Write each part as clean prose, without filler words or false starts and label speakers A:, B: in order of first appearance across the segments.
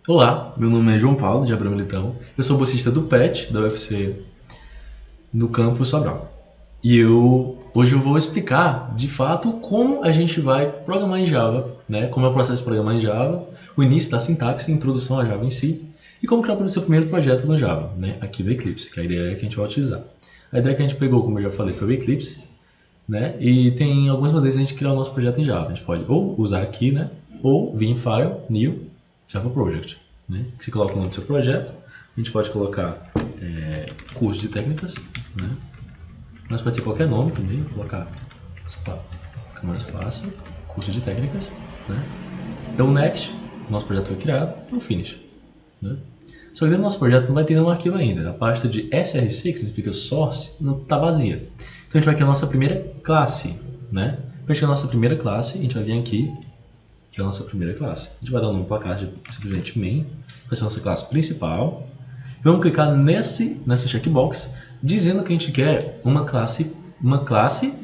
A: Olá, meu nome é João Paulo de Abrão Militão. Eu sou bolsista do PET, da UFC, no campus Sobral. Hoje eu vou explicar, de fato, como a gente vai programar em Java, né? Como é o processo de programar em Java, o início da sintaxe, a introdução a Java em si, e como criar o seu primeiro projeto no Java, né? Aqui do Eclipse, que é a ideia que a gente vai utilizar. A ideia que a gente pegou, como eu já falei, foi o Eclipse, né? E tem algumas maneiras de a gente criar o nosso projeto em Java. A gente pode ou usar aqui, né? Ou vir em File, New, Java Project, né? Que você coloca o nome do seu projeto. A gente pode colocar curso de técnicas, né? Mas pode ser qualquer nome também, vou colocar, fica mais fácil, curso de técnicas, né? Então, Next, nosso projeto foi criado, e o Finish, né? Só que dentro do nosso projeto não vai ter nenhum arquivo ainda. A pasta de SRC, que significa Source, não está vazia. Então a gente vai criar a nossa primeira classe, né? Para a gente criar a nossa primeira classe, a gente vai vir aqui, que é a nossa primeira classe. A gente vai dar o nome para a classe de simplesmente main, vai ser a nossa classe principal. E vamos clicar nessa checkbox, dizendo que a gente quer uma classe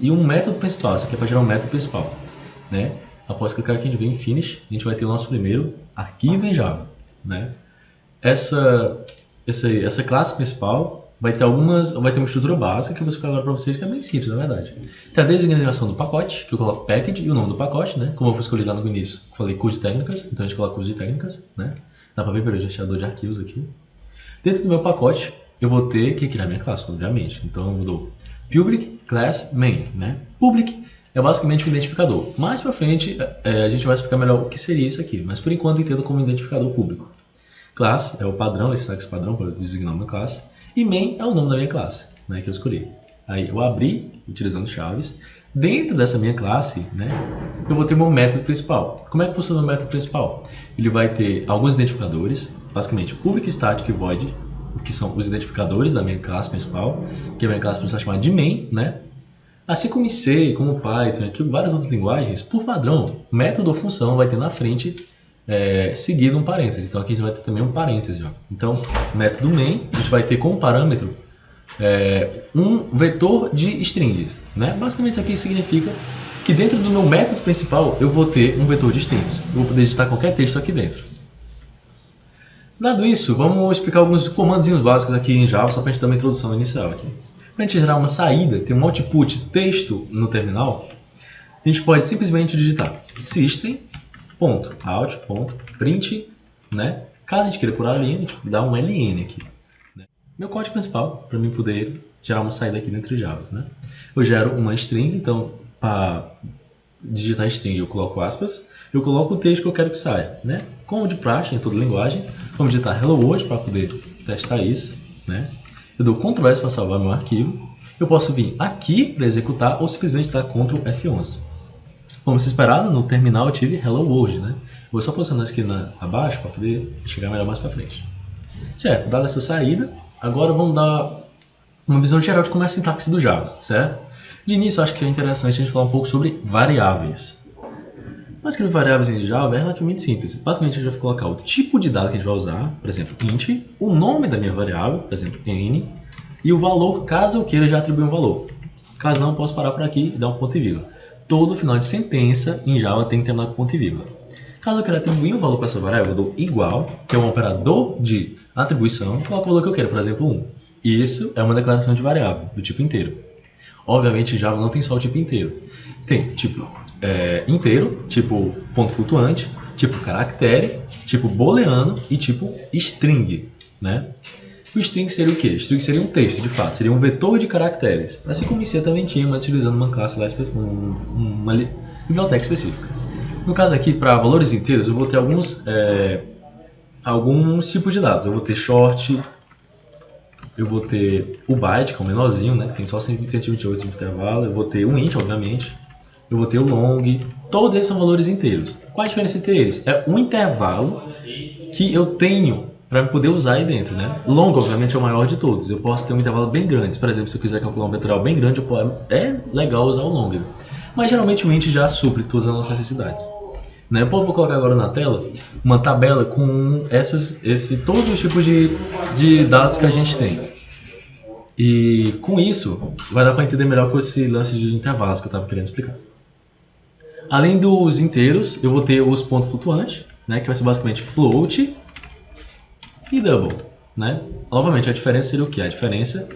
A: e um método principal. Isso aqui é para gerar um método principal, né? Após clicar aqui, a gente vem em Finish, a gente vai ter o nosso primeiro arquivo em Java, né? Essa classe principal vai ter uma estrutura básica que eu vou explicar agora para vocês, que é bem simples, na verdade. Tem a designação do pacote, que eu coloco package e o nome do pacote, né? Como eu vou escolher lá no início, falei curso de técnicas, então a gente coloca curso de técnicas, né? Dá para ver pelo gerenciador de arquivos aqui. Dentro do meu pacote, eu vou ter que criar minha classe, obviamente. Então eu dou public class main, né? Public é basicamente um identificador. Mais para frente a gente vai explicar melhor o que seria isso aqui, mas por enquanto entendo como identificador público. Classe é o padrão, esse syntax padrão para designar uma classe. E main é o nome da minha classe, né, que eu escolhi. Aí eu abri, utilizando chaves. Dentro dessa minha classe, né, eu vou ter meu método principal. Como é que funciona o método principal? Ele vai ter alguns identificadores, basicamente public, static e void, que são os identificadores da minha classe principal, que a minha classe principal é chamada de main, né? Assim como em C, como Python, aqui várias outras linguagens, por padrão, método ou função vai ter na frente seguido um parêntese. Então aqui a gente vai ter também um parêntese. Ó. Então, método main, a gente vai ter como parâmetro um vetor de strings. Né? Basicamente isso aqui significa que dentro do meu método principal eu vou ter um vetor de strings. Eu vou poder digitar qualquer texto aqui dentro. Dado isso, vamos explicar alguns comandos básicos aqui em Java, só para a gente dar uma introdução inicial aqui. Para a gente gerar uma saída, ter um output texto no terminal, a gente pode simplesmente digitar system.out.print, né? Caso a gente queira por a linha, a gente dá um ln aqui. Né? Meu código principal, para mim poder gerar uma saída aqui dentro de Java. Né? Eu gero uma string, então para digitar string eu coloco aspas, eu coloco o texto que eu quero que saia. Né? Como de praxe em toda linguagem, vamos digitar hello world para poder testar isso. Né? Eu dou Ctrl S para salvar meu arquivo. Eu posso vir aqui para executar ou simplesmente dar Ctrl F11. Como se esperado, no terminal eu tive Hello World, né? Vou só posicionar isso aqui abaixo para poder chegar melhor mais para frente. Certo, dada essa saída, agora vamos dar uma visão geral de como é a sintaxe do Java, certo? De início, acho que é interessante a gente falar um pouco sobre variáveis. Para escrever variáveis em Java é relativamente simples. Basicamente, a gente vai colocar o tipo de dado que a gente vai usar, por exemplo, int, o nome da minha variável, por exemplo, n, e o valor, caso eu queira já atribuir um valor. Caso não, eu posso parar por aqui e dar um ponto e vírgula. Todo final de sentença em Java tem que terminar com ponto e vírgula. Caso eu queira atribuir um valor para essa variável, eu dou igual, que é um operador de atribuição, e coloco o valor que eu quero, por exemplo, 1. Isso é uma declaração de variável, do tipo inteiro. Obviamente, Java não tem só o tipo inteiro. Tem tipo inteiro, tipo ponto flutuante, tipo caractere, tipo booleano e tipo string, né? O string seria o quê? String seria um texto, de fato, seria um vetor de caracteres. Assim como em C também tinha, mas utilizando uma classe lá, uma biblioteca específica. No caso aqui, para valores inteiros, eu vou ter alguns tipos de dados. Eu vou ter short, eu vou ter o byte, que é o menorzinho, né, que tem só 128 de intervalo. Eu vou ter o int, obviamente. Eu vou ter o long. Todos esses são valores inteiros. Qual a diferença entre eles? É um intervalo que eu tenho para poder usar aí dentro, né? Long, obviamente, é o maior de todos. Eu posso ter um intervalo bem grande. Por exemplo, se eu quiser calcular um vetorial bem grande, é legal usar o long. Mas geralmente o int já supre todas as nossas necessidades. Né? Eu vou colocar agora na tela uma tabela com todos os tipos de dados que a gente tem. E com isso, vai dar para entender melhor com esse lance de intervalos que eu estava querendo explicar. Além dos inteiros, eu vou ter os pontos flutuantes, né? Que vai ser basicamente float, e double, né? Novamente, a diferença seria o quê? A diferença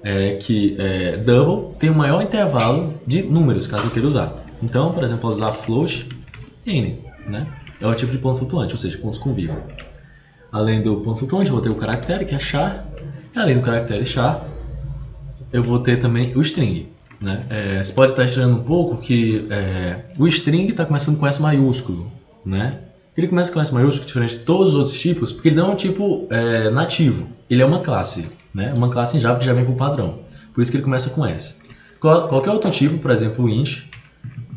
A: é que double tem o maior intervalo de números, caso eu queira usar. Então, por exemplo, eu vou usar float n, né? É o tipo de ponto flutuante, ou seja, pontos com vírgula. Além do ponto flutuante, eu vou ter o caractere, que é char. E além do caractere char, eu vou ter também o string, né? Você pode estar estranhando um pouco que o string está começando com S maiúsculo, né? Ele começa com S maiúsculo, diferente de todos os outros tipos, porque ele não é um tipo nativo. Ele é uma classe, né? Uma classe em Java que já vem por padrão. Por isso que ele começa com S. Qualquer outro tipo, por exemplo, o int,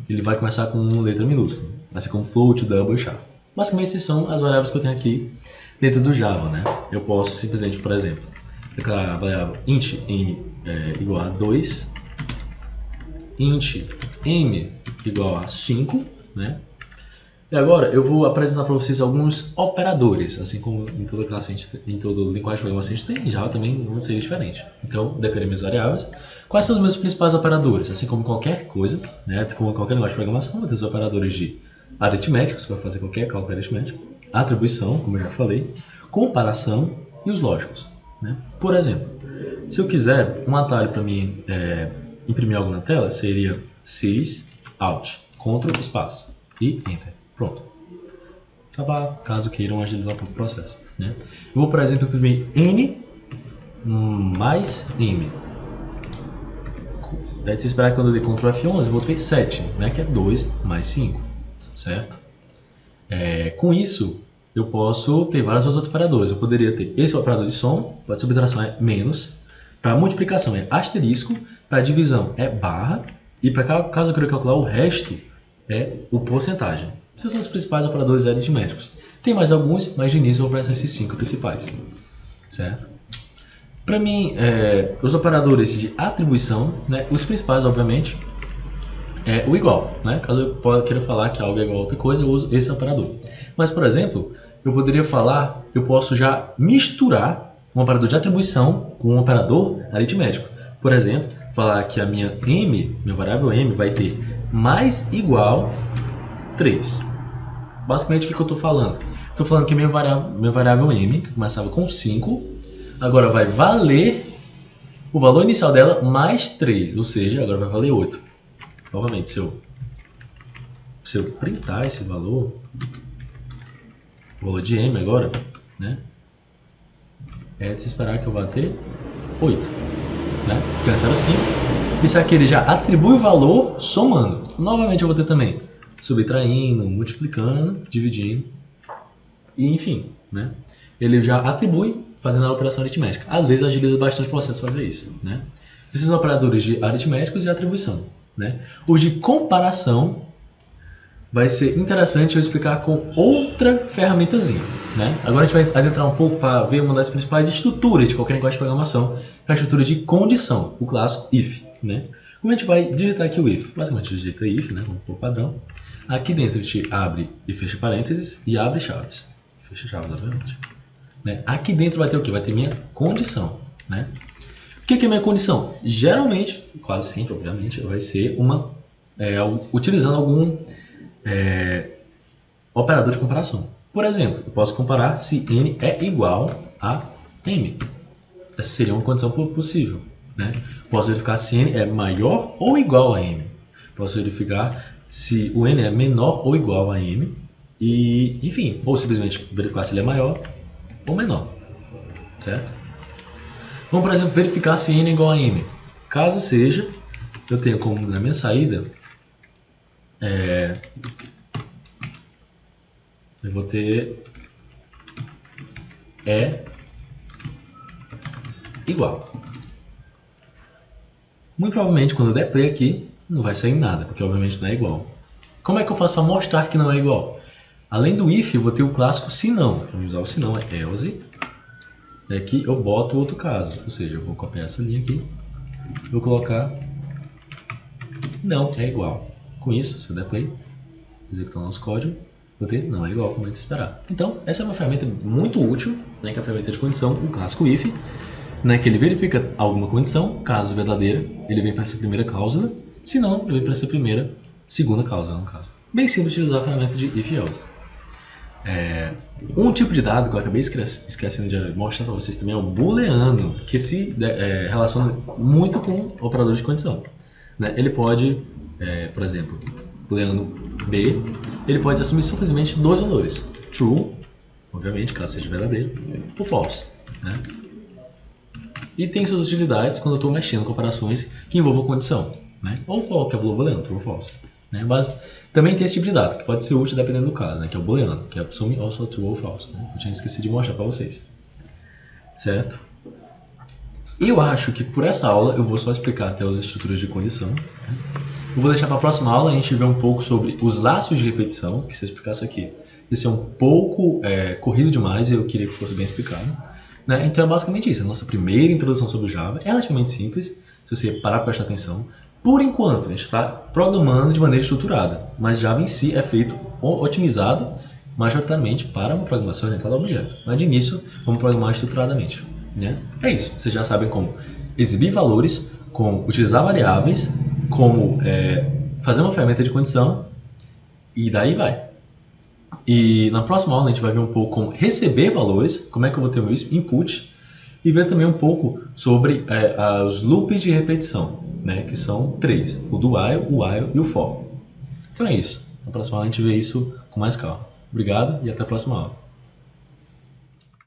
A: ele vai começar com letra minúscula, assim como float, double e char. Basicamente, essas são as variáveis que eu tenho aqui dentro do Java, né? Eu posso simplesmente, por exemplo, declarar a variável int m igual a 2, int m igual a 5, né? E agora eu vou apresentar para vocês alguns operadores, assim como em toda classe, em toda linguagem de programação a gente tem, em Java também não seria diferente. Então, declarei minhas variáveis. Quais são os meus principais operadores? Assim como qualquer coisa, né? Como qualquer linguagem de programação, vou ter os operadores de aritmética, você vai fazer qualquer cálculo aritmético, atribuição, como eu já falei, comparação e os lógicos, né? Por exemplo, se eu quiser um atalho para mim imprimir algo na tela, seria sys alt, Ctrl espaço e Enter. Pronto. Caso queiram agilizar um pouco o processo, né? Eu vou, por exemplo, imprimir n mais m. Daí, se esperar que quando eu dê Ctrl F11, eu vou ter 7, né? Que é 2 mais 5, certo? Com isso, eu posso ter vários outros operadores. Eu poderia ter esse operador de som, para subtração é menos, para multiplicação é asterisco, para divisão é barra, e para caso eu queira calcular o resto, é o porcentagem. Esses são os principais operadores aritméticos. Tem mais alguns, mas de início eu vou para esses 5 principais, certo? Para mim, os operadores de atribuição, né, os principais, obviamente, é o igual, né? Caso eu queira falar que algo é igual a outra coisa, eu uso esse operador. Mas, por exemplo, eu posso já misturar um operador de atribuição com um operador aritmético. Por exemplo, falar que a minha variável m, vai ter mais igual 3. Basicamente, o que eu estou falando? Estou falando que a minha variável m, que começava com 5, agora vai valer o valor inicial dela mais 3, ou seja, agora vai valer 8. Novamente, se eu printar esse valor, o valor de m agora, né, é de se esperar que eu vá ter 8, né? Porque antes era 5. Isso aqui ele já atribui o valor somando. Novamente eu vou ter também subtraindo, multiplicando, dividindo, e enfim, né? Ele já atribui fazendo a operação aritmética. Às vezes agiliza bastante o processo fazer isso, né? Esses operadores de aritméticos e atribuição, né? Os de comparação vai ser interessante eu explicar com outra ferramentazinha, né? Agora a gente vai adentrar um pouco para ver uma das principais estruturas de qualquer linguagem de programação, que é a estrutura de condição, o clássico if, né? Como a gente vai digitar aqui o if? Basicamente a gente digita if, né? Vamos por padrão. Aqui dentro a gente abre e fecha parênteses e abre chaves. Fecha chaves, obviamente. Né? Aqui dentro vai ter o quê? Vai ter minha condição, né? O que é minha condição? Geralmente, quase sempre, obviamente, vai ser utilizando algum operador de comparação. Por exemplo, eu posso comparar se n é igual a m. Essa seria uma condição possível, né? Posso verificar se n é maior ou igual a m. Posso verificar se o n é menor ou igual a m. E, enfim, ou simplesmente verificar se ele é maior ou menor, certo? Vamos, por exemplo, verificar se n é igual a m. Caso seja, eu tenho como na minha saída, eu vou ter igual. Muito provavelmente, quando eu der play aqui, não vai sair nada, porque obviamente não é igual. Como é que eu faço para mostrar que não é igual? Além do if, eu vou ter o clássico se não. Para usar o se não, é else. E aqui eu boto outro caso. Ou seja, eu vou copiar essa linha aqui. Vou colocar não é igual. Com isso, se eu der play, executar o nosso código, vou ter não é igual, como a gente esperar. Então, essa é uma ferramenta muito útil, né, que é a ferramenta de condição, o clássico if, né, que ele verifica alguma condição, caso verdadeira, ele vem para essa primeira cláusula, se não, ele vem para essa segunda cláusula, no caso. Bem simples utilizar a ferramenta de if else. Um tipo de dado que eu acabei esquecendo de mostrar para vocês também é o booleano, que se relaciona muito com operadores de condição. Né? Ele pode, por exemplo, booleano B, ele pode assumir simplesmente dois valores, true, obviamente, caso seja verdadeiro, ou false. Né? E tem suas utilidades quando eu estou mexendo com operações que envolvam condição, né? Ou qualquer valor booleano, true ou false. Né? Mas também tem esse tipo de dado, que pode ser útil dependendo do caso, né? Que é o booleano, que assume ou só true ou false. Né? Eu tinha esquecido de mostrar para vocês. Certo? Eu acho que por essa aula eu vou só explicar até as estruturas de condição. Né? Eu vou deixar para a próxima aula a gente ver um pouco sobre os laços de repetição, que se eu explicasse aqui, esse é um pouco corrido demais e eu queria que fosse bem explicado. Né? Então é basicamente isso, a nossa primeira introdução sobre o Java é relativamente simples, se você parar para prestar atenção. Por enquanto, a gente está programando de maneira estruturada, mas Java em si é feito otimizado majoritariamente para uma programação orientada a objeto. Mas de início, vamos programar estruturadamente. Né? É isso, vocês já sabem como exibir valores, como utilizar variáveis, como fazer uma ferramenta de condição e daí vai. E na próxima aula a gente vai ver um pouco como receber valores, como é que eu vou ter o meu input, e ver também um pouco sobre os loops de repetição, né, que são 3, o do while e o for. Então é isso. Na próxima aula a gente vê isso com mais calma. Obrigado e até a próxima aula.